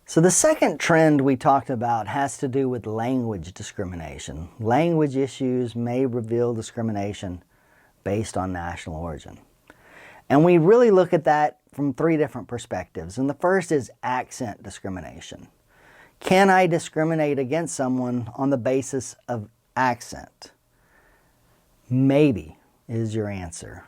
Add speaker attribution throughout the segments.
Speaker 1: So the second trend we talked about has to do with language discrimination. Language issues may reveal discrimination based on national origin. And we really look at that from three different perspectives. And the first is accent discrimination. Can I discriminate against someone on the basis of accent? Maybe is your answer.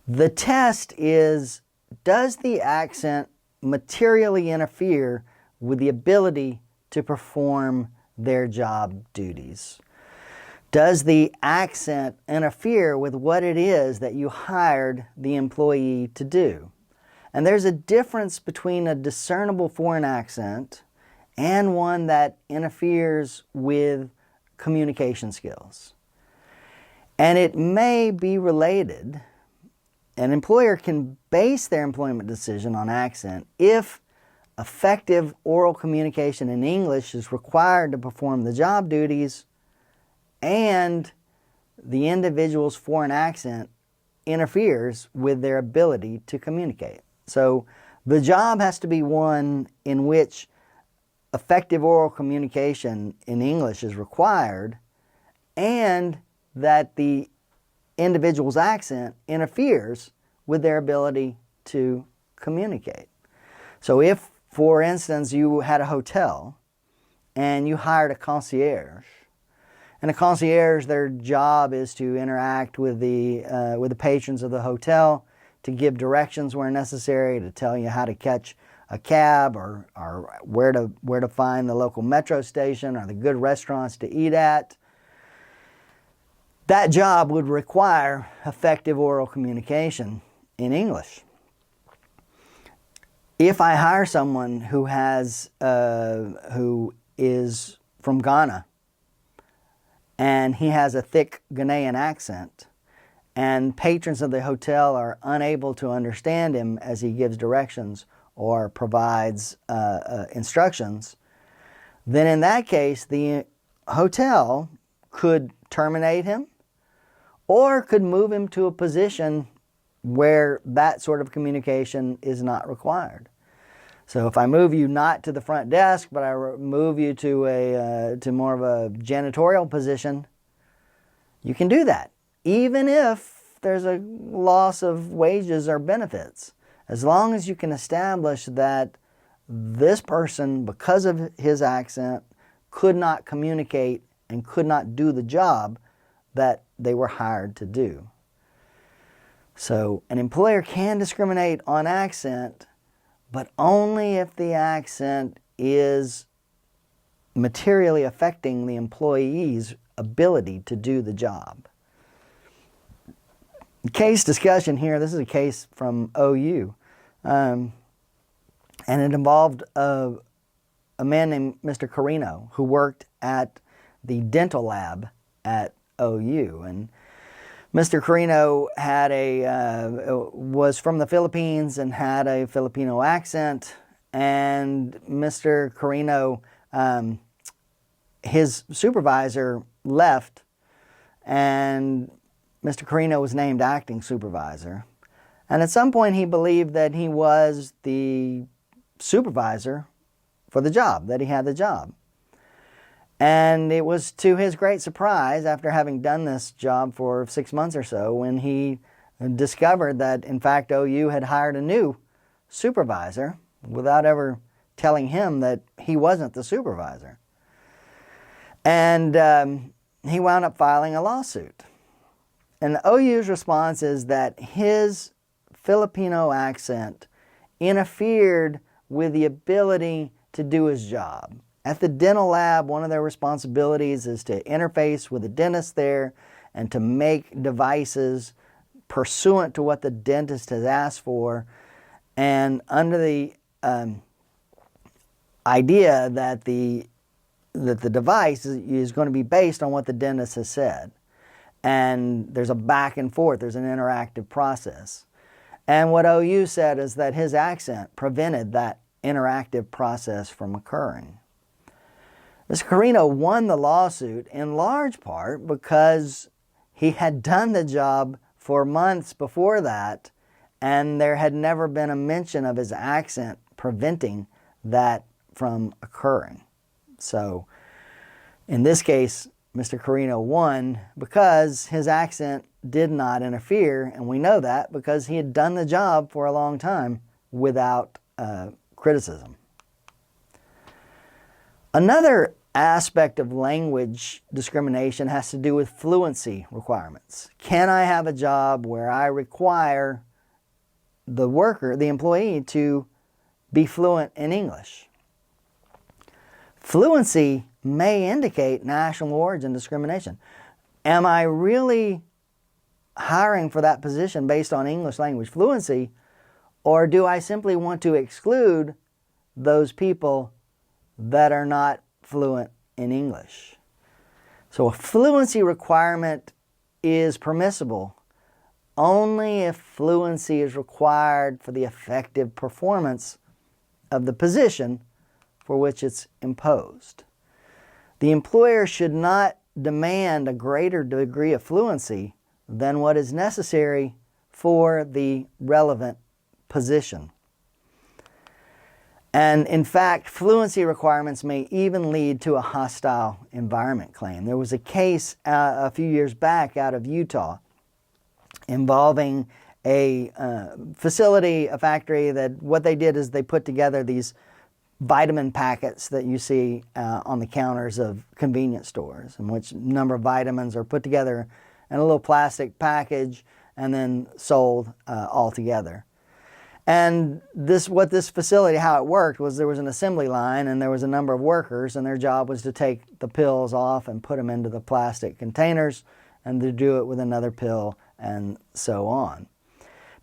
Speaker 1: The test is, does the accent materially interfere with the ability to perform their job duties? Does the accent interfere with what it is that you hired the employee to do? And there's a difference between a discernible foreign accent and one that interferes with communication skills. And it may be related. An employer can base their employment decision on accent if effective oral communication in English is required to perform the job duties and the individual's foreign accent interferes with their ability to communicate. So the job has to be one in which effective oral communication in English is required and that the individual's accent interferes with their ability to communicate. So if, for instance, you had a hotel and you hired a concierge, and a concierge, their job is to interact with the patrons of the hotel, to give directions where necessary, to tell you how to catch a cab or where to find the local metro station or the good restaurants to eat at. That job would require effective oral communication in English. If I hire someone who is from Ghana and he has a thick Ghanaian accent, and patrons of the hotel are unable to understand him as he gives directions or provides instructions, then in that case the hotel could terminate him or could move him to a position where that sort of communication is not required. So if I move you not to the front desk, but I move you to more of a janitorial position, you can do that, even if there's a loss of wages or benefits, as long as you can establish that this person, because of his accent, could not communicate and could not do the job that they were hired to do. So an employer can discriminate on accent, but only if the accent is materially affecting the employee's ability to do the job. Case discussion here, this is a case from OU, and it involved a man named Mr. Carino who worked at the dental lab at OU. And Mr. Carino was from the Philippines and had a Filipino accent, and Mr. Carino, his supervisor left, and Mr. Carino was named acting supervisor. And at some point he believed that he was the supervisor for the job, that he had the job. And it was to his great surprise, after having done this job for 6 months or so, when he discovered that, in fact, OU had hired a new supervisor without ever telling him that he wasn't the supervisor. And he wound up filing a lawsuit. And the OU's response is that his Filipino accent interfered with the ability to do his job. At the dental lab, one of their responsibilities is to interface with the dentist there and to make devices pursuant to what the dentist has asked for, and under the idea that the device is going to be based on what the dentist has said. And there's a back and forth, there's an interactive process. And what OU said is that his accent prevented that interactive process from occurring. Mr. Carino won the lawsuit in large part because he had done the job for months before that, and there had never been a mention of his accent preventing that from occurring. So in this case, Mr. Carino won because his accent did not interfere, and we know that because he had done the job for a long time without criticism. Another aspect of language discrimination has to do with fluency requirements. Can I have a job where I require the worker, the employee, to be fluent in English? Fluency may indicate national origin discrimination. Am I really hiring for that position based on English language fluency, or do I simply want to exclude those people that are not fluent in English? So a fluency requirement is permissible only if fluency is required for the effective performance of the position for which it's imposed. The employer should not demand a greater degree of fluency than what is necessary for the relevant position. And in fact, fluency requirements may even lead to a hostile environment claim. There was a case a few years back out of Utah involving a facility, a factory, that what they did is they put together these vitamin packets that you see on the counters of convenience stores, in which a number of vitamins are put together in a little plastic package and then sold all together. And what this facility, how it worked, was there was an assembly line and there was a number of workers, and their job was to take the pills off and put them into the plastic containers and to do it with another pill and so on.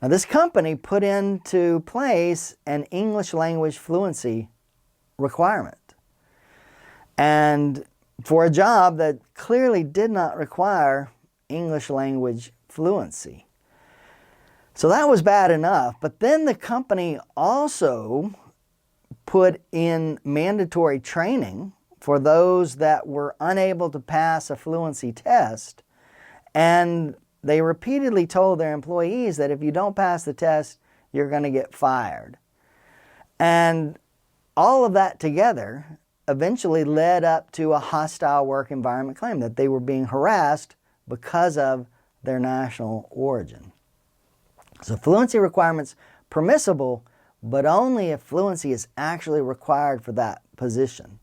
Speaker 1: Now, this company put into place an English language fluency requirement, and for a job that clearly did not require English language fluency. So that was bad enough, but then the company also put in mandatory training for those that were unable to pass a fluency test, and they repeatedly told their employees that if you don't pass the test, you're going to get fired. And all of that together eventually led up to a hostile work environment claim, that they were being harassed because of their national origin. So fluency requirements permissible, but only if fluency is actually required for that position.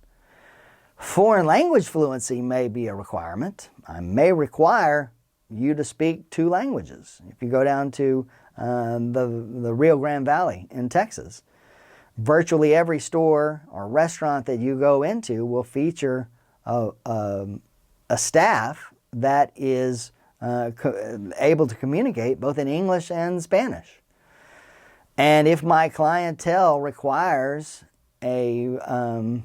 Speaker 1: Foreign language fluency may be a requirement. I may require you to speak 2 languages. If you go down to the Rio Grande Valley in Texas, virtually every store or restaurant that you go into will feature a staff that is able to communicate both in English and Spanish. And if my clientele requires an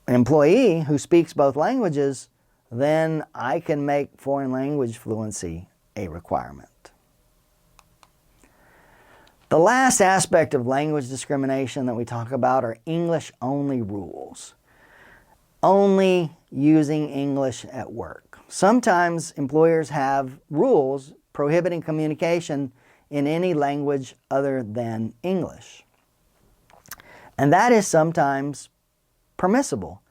Speaker 1: employee who speaks both languages, then I can make foreign language fluency a requirement. The last aspect of language discrimination that we talk about are English-only rules. Only using English at work. Sometimes employers have rules prohibiting communication in any language other than English. And that is sometimes permissible,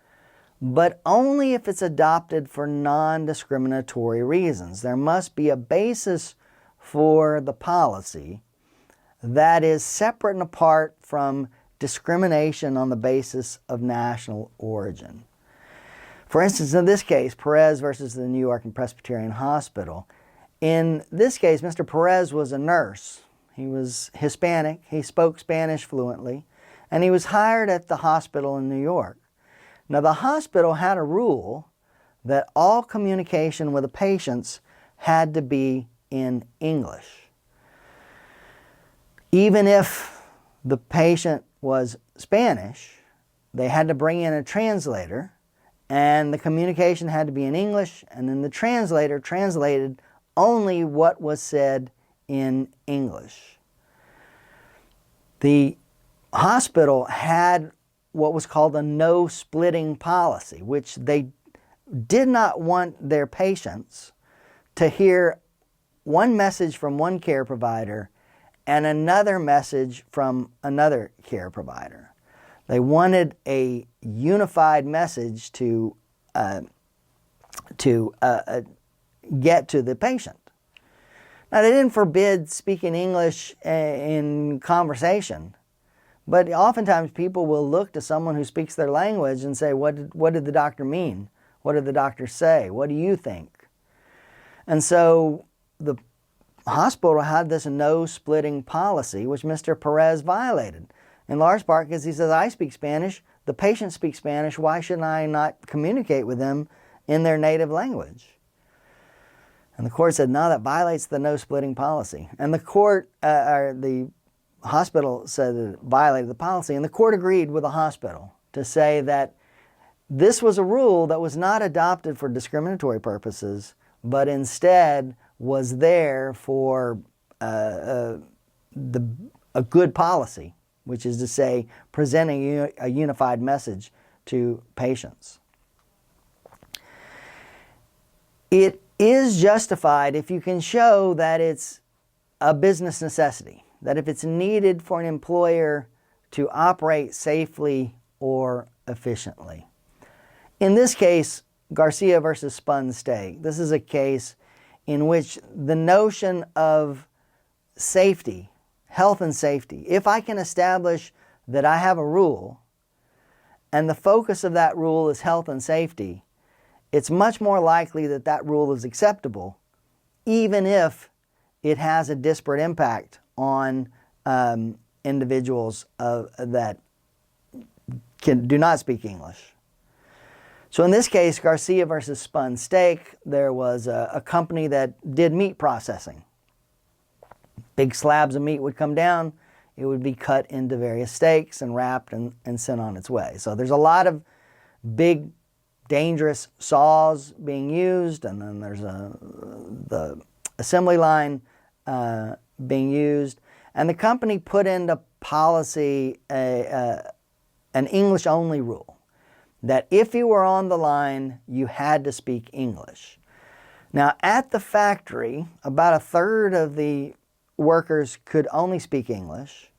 Speaker 1: but only if it's adopted for non-discriminatory reasons. There must be a basis for the policy that is separate and apart from discrimination on the basis of national origin. For instance, in this case, Perez versus the New York Presbyterian Hospital. In this case, Mr. Perez was a nurse. He was Hispanic. He spoke Spanish fluently, and he was hired at the hospital in New York. Now, the hospital had a rule that all communication with the patients had to be in English. Even if the patient was Spanish, they had to bring in a translator, and the communication had to be in English, and then the translator translated only what was said in English. The hospital had what was called a no-splitting policy, which they did not want their patients to hear one message from one care provider and another message from another care provider. They wanted a unified message to get to the patient. Now, they didn't forbid speaking English in conversation, but oftentimes people will look to someone who speaks their language and say, what did the doctor mean? What did the doctor say? What do you think? And so the hospital had this no-splitting policy, which Mr. Perez violated, in large part because he says, I speak Spanish, the patient speaks Spanish, why shouldn't I not communicate with them in their native language? And the court said, no, that violates the no-splitting policy. And the court, or the hospital said that it violated the policy, and the court agreed with the hospital to say that this was a rule that was not adopted for discriminatory purposes, but instead was there for a good policy, which is to say presenting a unified message to patients. It is justified if you can show that it's a business necessity, that if it's needed for an employer to operate safely or efficiently. In this case, Garcia versus Spun Steak, this is a case in which the notion of safety, health and safety, if I can establish that I have a rule and the focus of that rule is health and safety, it's much more likely that that rule is acceptable, even if it has a disparate impact on individuals that do not speak English. So in this case, Garcia versus Spun Steak, there was a company that did meat processing. Big slabs of meat would come down, it would be cut into various steaks and wrapped and sent on its way. So there's a lot of big, dangerous saws being used, and then there's the assembly line being used. And the company put into policy an English-only rule, that if you were on the line, you had to speak English. Now, at the factory, about a third of the workers could only speak English.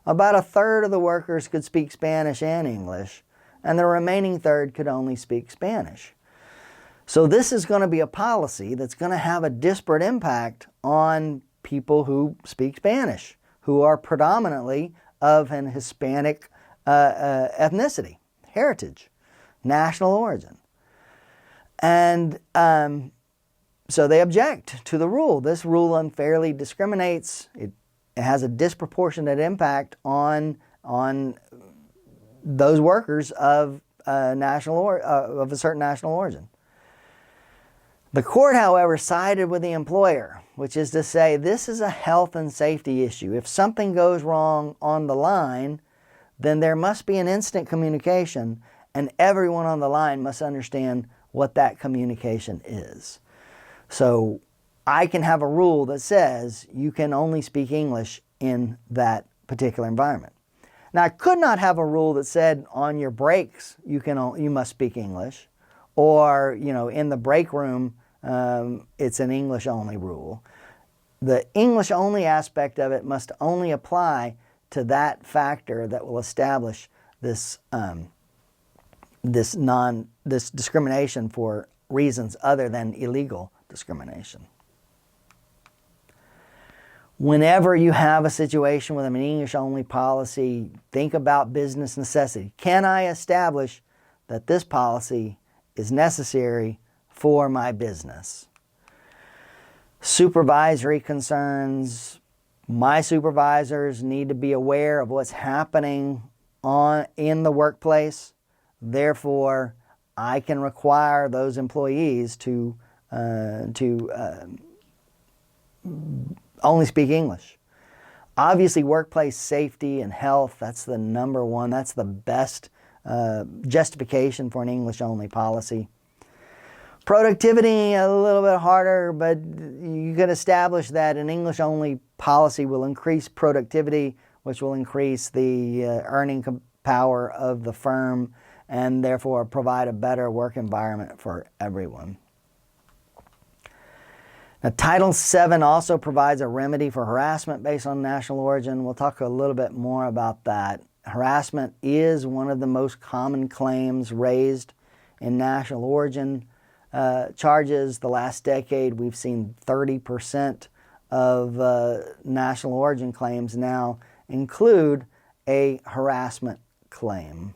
Speaker 1: About a third of the workers could speak Spanish and English, and the remaining third could only speak Spanish. So this is going to be a policy that's going to have a disparate impact on people who speak Spanish, who are predominantly of an Hispanic ethnicity, heritage, national origin. And so they object to the rule. This rule unfairly discriminates. It has a disproportionate impact on those workers of of a certain national origin. The court, however, sided with the employer, which is to say this is a health and safety issue. If something goes wrong on the line, then there must be an instant communication, and everyone on the line must understand what that communication is. So I can have a rule that says you can only speak English in that particular environment. Now, I could not have a rule that said on your breaks you must speak English, or in the break room it's an English-only rule. The English-only aspect of it must only apply to that factor that will establish this discrimination for reasons other than illegal discrimination. Whenever you have a situation with an English-only policy, think about business necessity. Can I establish that this policy is necessary for my business? Supervisory concerns. My supervisors need to be aware of what's happening in the workplace. Therefore, I can require those employees to only speak English. Obviously, workplace safety and health, that's the number one, that's the best justification for an English-only policy. Productivity, a little bit harder, but you can establish that an English-only policy will increase productivity, which will increase the earning power of the firm, and therefore provide a better work environment for everyone. Now, Title VII also provides a remedy for harassment based on national origin. We'll talk a little bit more about that. Harassment is one of the most common claims raised in national origin charges. The last decade, we've seen 30% of national origin claims now include a harassment claim.